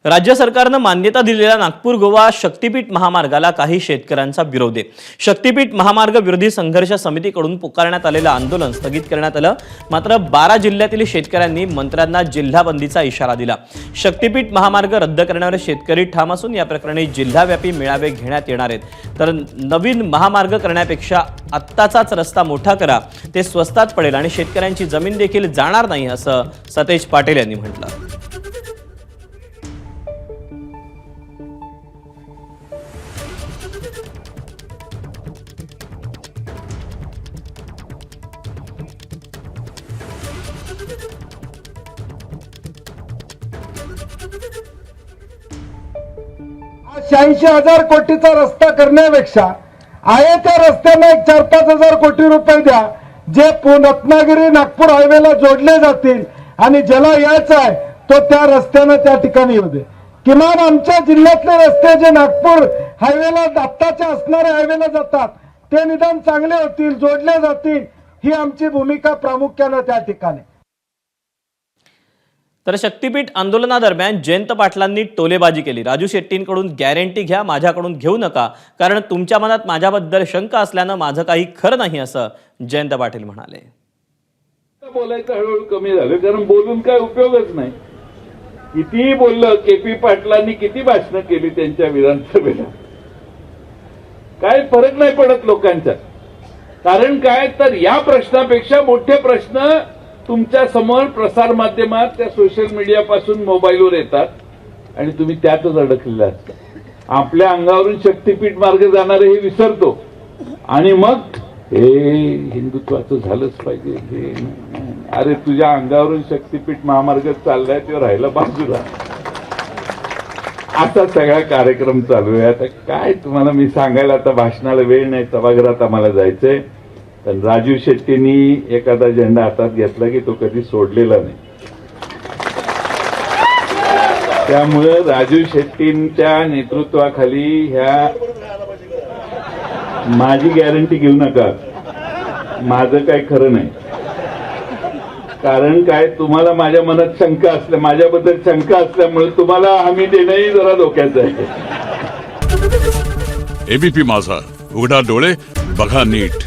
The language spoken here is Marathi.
राज्य सरकारनं मान्यता दिलेल्या नागपूर गोवा शक्तीपीठ महामार्गाला काही शेतकऱ्यांचा विरोध आहे। शक्तीपीठ महामार्ग विरोधी संघर्ष समितीकडून पुकारण्यात आलेलं आंदोलन स्थगित करण्यात आलं। मात्र 12 जिल्ह्यातील शेतकऱ्यांनी मंत्र्यांना जिल्हाबंदीचा इशारा दिला। शक्तीपीठ महामार्ग रद्द करण्यावर शेतकरी ठाम असून या प्रकरणी जिल्हाव्यापी मेळावे घेण्यात येणार आहेत। तर नवीन महामार्ग करण्यापेक्षा आत्ताचाच रस्ता मोठा करा, ते स्वस्तात पडेल आणि शेतकऱ्यांची जमीन देखील जाणार नाही, असं सतेज पाटील यांनी म्हटलं। शहाऐंशी हजार कोटीचा रस्ता करण्यापेक्षा आहे त्या रस्त्याला 4-5 हजार कोटी रुपये द्या, जे रत्नागिरी नागपूर हायवेला जोडले जातील आणि ज्याला यायचं आहे तो त्या रस्त्यानं त्या ठिकाणी येऊ दे। किमान आमच्या जिल्ह्यातले रस्ते जे नागपूर हायवेला आत्ताच्या असणाऱ्या हायवेला जातात ते निदान चांगले होतील, जोडले जातील, ही आमची भूमिका प्रामुख्याने त्या ठिकाणी। तर शक्तीपीठ आंदोलनादरम्यान जयंत पाटलांनी टोलेबाजी केली। राजू शेट्टींकडून गॅरंटी घ्या, माझ्याकडून घेऊ नका, कारण तुमच्या मनात माझ्याबद्दल शंका असल्यानं माझं काही खरं नाही, असं जयंत पाटील म्हणाले। बोलायचं हळूहळू कमी झालं, कारण बोलून काय उपयोगच नाही। कितीही बोललं, केपी पाटलांनी किती भाषणं केली त्यांच्या विधानसभेला, काय फरक नाही पडत लोकांचा। कारण काय तर या प्रश्नापेक्षा मोठे प्रश्न तुमच्या समोर प्रसार माध्यमात त्या सोशल मीडिया पासून मोबाईलवर येतात आणि तुम्ही त्यातच अडकलेले असता। आपल्या अंगावरून शक्तीपीठ मार्ग जाणारे हे विसरतो आणि मग हे हिंदुत्वाचं झालंच पाहिजे, हे अरे तुझ्या अंगावरून शक्तीपीठ महामार्ग चाललाय ते राहिला बाजूला, असा सगळा कार्यक्रम चालू आहे। आता काय तुम्हाला मी सांगायला, आता भाषणाला वेळ नाही, सभागृहात आम्हाला जायचंय। पण राजू शेट्टींनी एखादा झेंडा हातात घेतला की तो कधी सोडलेला नाही। त्यामुळे राजू शेट्टींच्या नेतृत्वाखाली ह्या माझी गॅरंटी घेऊ नका, माझं काय खरं नाही। कारण काय तुम्हाला माझ्या मनात शंका असल्या, माझ्याबद्दल शंका असल्यामुळे तुम्हाला हमी देणंही जरा धोक्याचं आहे। एबीपी माझा, उघडा डोळे बघा नीट।